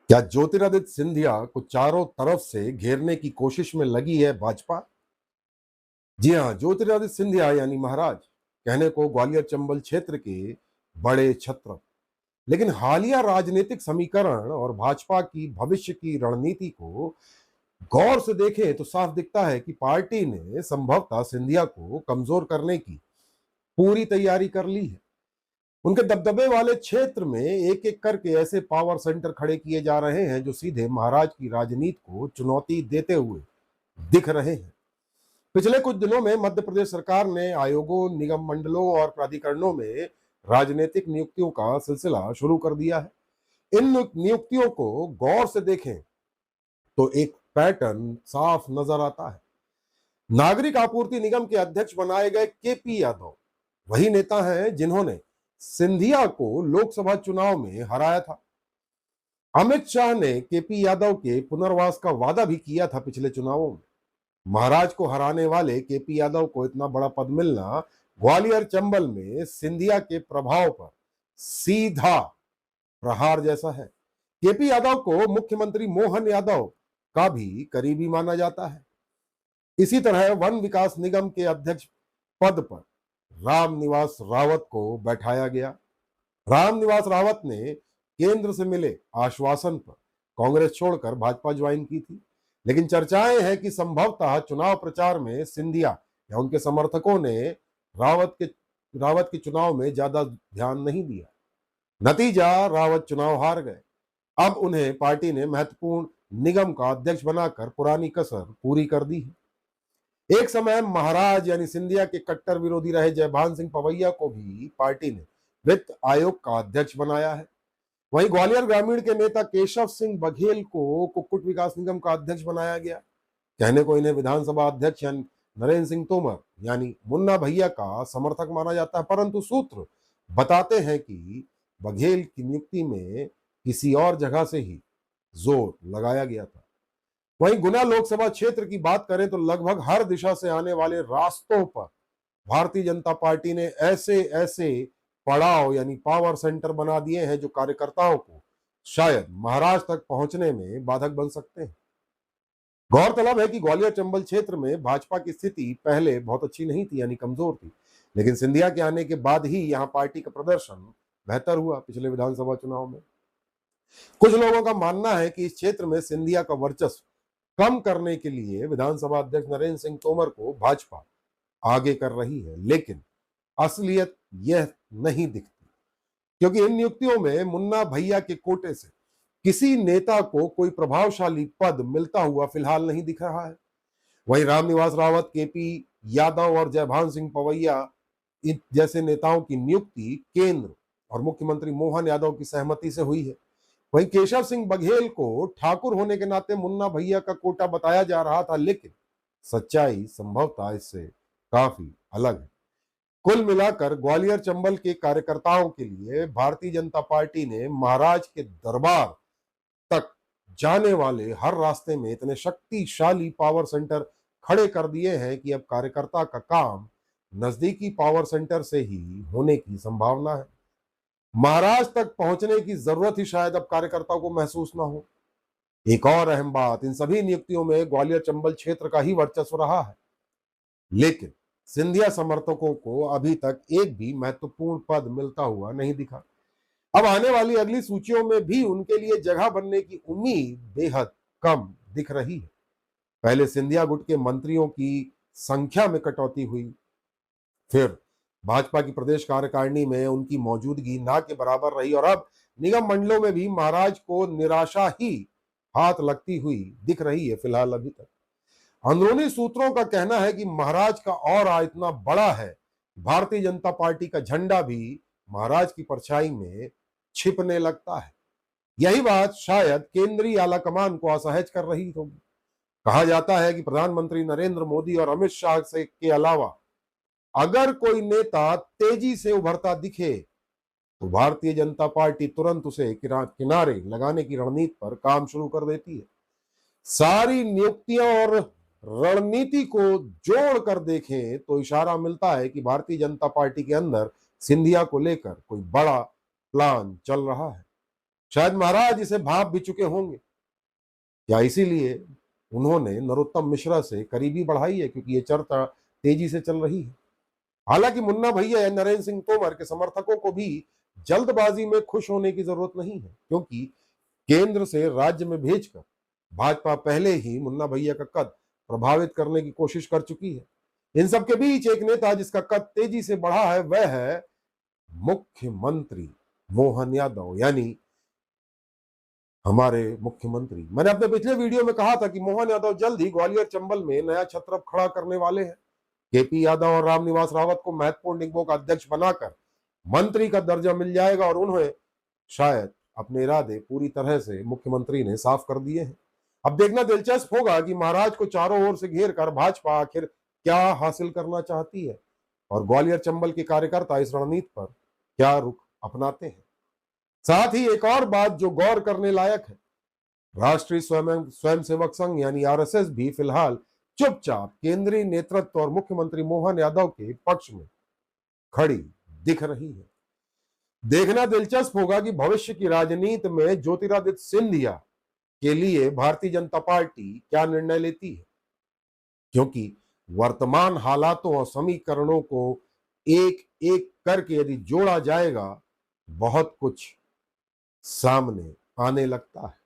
क्या ज्योतिरादित्य सिंधिया को चारों तरफ से घेरने की कोशिश में लगी है भाजपा? जी हां, ज्योतिरादित्य सिंधिया यानी महाराज कहने को ग्वालियर चंबल क्षेत्र के बड़े छत्र, लेकिन हालिया राजनीतिक समीकरण और भाजपा की भविष्य की रणनीति को गौर से देखें तो साफ दिखता है कि पार्टी ने संभवतः सिंधिया को कमजोर करने की पूरी तैयारी कर ली है। उनके दबदबे वाले क्षेत्र में एक एक करके ऐसे पावर सेंटर खड़े किए जा रहे हैं जो सीधे महाराज की राजनीति को चुनौती देते हुए दिख रहे हैं। पिछले कुछ दिनों में मध्य प्रदेश सरकार ने आयोगों, निगम मंडलों और प्राधिकरणों में राजनीतिक नियुक्तियों का सिलसिला शुरू कर दिया है। इन नियुक्तियों को गौर से देखें तो एक पैटर्न साफ नजर आता है। नागरिक आपूर्ति निगम के अध्यक्ष बनाए गए केपी यादव वही नेता हैं जिन्होंने सिंधिया को लोकसभा चुनाव में हराया था। अमित शाह ने केपी यादव के पुनर्वास का वादा भी किया था पिछले चुनावों में। महाराज को हराने वाले केपी यादव को इतना बड़ा पद मिलना ग्वालियर चंबल में सिंधिया के प्रभाव पर सीधा प्रहार जैसा है। केपी यादव को मुख्यमंत्री मोहन यादव का भी करीबी माना जाता है। इसी तरह वन विकास निगम के अध्यक्ष पद पर रामनिवास रावत को बैठाया गया। रामनिवास रावत ने केंद्र से मिले आश्वासन पर कांग्रेस छोड़कर भाजपा ज्वाइन की थी, लेकिन चर्चाएं हैं कि संभवतः चुनाव प्रचार में सिंधिया या उनके समर्थकों ने रावत के चुनाव में ज्यादा ध्यान नहीं दिया। नतीजा रावत चुनाव हार गए। अब उन्हें पार्टी ने महत्वपूर्ण निगम का अध्यक्ष बनाकर पुरानी कसर पूरी कर दी है। एक समय महाराज यानी सिंधिया के कट्टर विरोधी रहे जयभान सिंह पवैया को भी पार्टी ने वित्त आयोग का अध्यक्ष बनाया है। वहीं ग्वालियर ग्रामीण के नेता केशव सिंह बघेल को कुक्कुट विकास निगम का अध्यक्ष बनाया गया। कहने को इन्हें विधानसभा अध्यक्ष यानी नरेंद्र सिंह तोमर यानी मुन्ना भैया का समर्थक माना जाता है, परंतु सूत्र बताते हैं कि बघेल की नियुक्ति में किसी और जगह से ही जोर लगाया गया था। वहीं गुना लोकसभा क्षेत्र की बात करें तो लगभग हर दिशा से आने वाले रास्तों पर भारतीय जनता पार्टी ने ऐसे ऐसे पड़ाव यानी पावर सेंटर बना दिए हैं जो कार्यकर्ताओं को शायद महाराष्ट्र तक पहुंचने में बाधक बन सकते हैं। गौरतलब है कि ग्वालियर चंबल क्षेत्र में भाजपा की स्थिति पहले बहुत अच्छी नहीं थी यानी कमजोर थी, लेकिन सिंधिया के आने के बाद ही यहां पार्टी का प्रदर्शन बेहतर हुआ। पिछले विधानसभा चुनाव में कुछ लोगों का मानना है कि इस क्षेत्र में सिंधिया का वर्चस्व कम करने के लिए विधानसभा अध्यक्ष नरेंद्र सिंह तोमर को भाजपा आगे कर रही है, लेकिन असलियत यह नहीं दिखती, क्योंकि इन नियुक्तियों में मुन्ना भैया के कोटे से किसी नेता को कोई प्रभावशाली पद मिलता हुआ फिलहाल नहीं दिख रहा है। वहीं रामनिवास रावत, केपी यादव और जयभान सिंह पवैया जैसे नेताओं की नियुक्ति केंद्र और मुख्यमंत्री मोहन यादव की सहमति से हुई है। वहीं केशव सिंह बघेल को ठाकुर होने के नाते मुन्ना भैया का कोटा बताया जा रहा था, लेकिन सच्चाई संभवतः इससे काफी अलग है। कुल मिलाकर ग्वालियर चंबल के कार्यकर्ताओं के लिए भारतीय जनता पार्टी ने महाराज के दरबार तक जाने वाले हर रास्ते में इतने शक्तिशाली पावर सेंटर खड़े कर दिए हैं कि अब कार्यकर्ता का काम नजदीकी पावर सेंटर से ही होने की संभावना है। महाराज तक पहुंचने की जरूरत ही शायद अब कार्यकर्ताओं को महसूस ना हो। एक और अहम बात, इन सभी नियुक्तियों में ग्वालियर चंबल क्षेत्र का ही वर्चस्व रहा है, लेकिन सिंधिया समर्थकों को अभी तक एक भी महत्वपूर्ण पद मिलता हुआ नहीं दिखा। अब आने वाली अगली सूचियों में भी उनके लिए जगह बनने की उम्मीद बेहद कम दिख रही है। पहले सिंधिया गुट के मंत्रियों की संख्या में कटौती हुई, फिर भाजपा की प्रदेश कार्यकारिणी में उनकी मौजूदगी ना के बराबर रही, और अब निगम मंडलों में भी महाराज को निराशा ही हाथ लगती हुई दिख रही है फिलहाल अभी तक। अंदरूनी सूत्रों का कहना है कि महाराज का ऑरा इतना बड़ा है, भारतीय जनता पार्टी का झंडा भी महाराज की परछाई में छिपने लगता है। यही बात शायद केंद्रीय आलाकमान को असहज कर रही होगी। कहा जाता है कि प्रधानमंत्री नरेंद्र मोदी और अमित शाह से के अलावा अगर कोई नेता तेजी से उभरता दिखे तो भारतीय जनता पार्टी तुरंत उसे किनारे लगाने की रणनीति पर काम शुरू कर देती है। सारी नियुक्तियां और रणनीति को जोड़ कर देखें तो इशारा मिलता है कि भारतीय जनता पार्टी के अंदर सिंधिया को लेकर कोई बड़ा प्लान चल रहा है। शायद महाराज इसे भाप भी चुके होंगे, या इसीलिए उन्होंने नरोत्तम मिश्रा से करीबी बढ़ाई है, क्योंकि ये चर्चा तेजी से चल रही है। हालांकि मुन्ना भैया या नरेंद्र सिंह तोमर के समर्थकों को भी जल्दबाजी में खुश होने की जरूरत नहीं है, क्योंकि केंद्र से राज्य में भेजकर भाजपा पहले ही मुन्ना भैया का कद प्रभावित करने की कोशिश कर चुकी है। इन सब के बीच एक नेता जिसका कद तेजी से बढ़ा है वह है मुख्यमंत्री मोहन यादव, यानी हमारे मुख्यमंत्री। मैंने अपने पिछले वीडियो में कहा था कि मोहन यादव जल्द ही ग्वालियर चंबल में नया छत्रप खड़ा करने वाले हैं। केपी यादव और रामनिवास रावत को महत्वपूर्ण निगमों का अध्यक्ष बनाकर मंत्री का दर्जा मिल जाएगा, और उन्हें शायद अपने इरादे पूरी तरह से मुख्यमंत्री ने साफ कर दिए हैं। अब देखना दिलचस्प होगा कि महाराज को चारों ओर से घेर कर भाजपा आखिर क्या हासिल करना चाहती है, और ग्वालियर चंबल के कार्यकर्ता इस रणनीति पर क्या रुख अपनाते हैं। साथ ही एक और बात जो गौर करने लायक है, राष्ट्रीय स्वयंसेवक संघ यानी आरएसएस भी फिलहाल चुपचाप केंद्रीय नेतृत्व और मुख्यमंत्री मोहन यादव के पक्ष में खड़ी दिख रही है। देखना दिलचस्प होगा कि भविष्य की राजनीति में ज्योतिरादित्य सिंधिया के लिए भारतीय जनता पार्टी क्या निर्णय लेती है, क्योंकि वर्तमान हालातों और समीकरणों को एक एक करके यदि जोड़ा जाएगा बहुत कुछ सामने आने लगता है।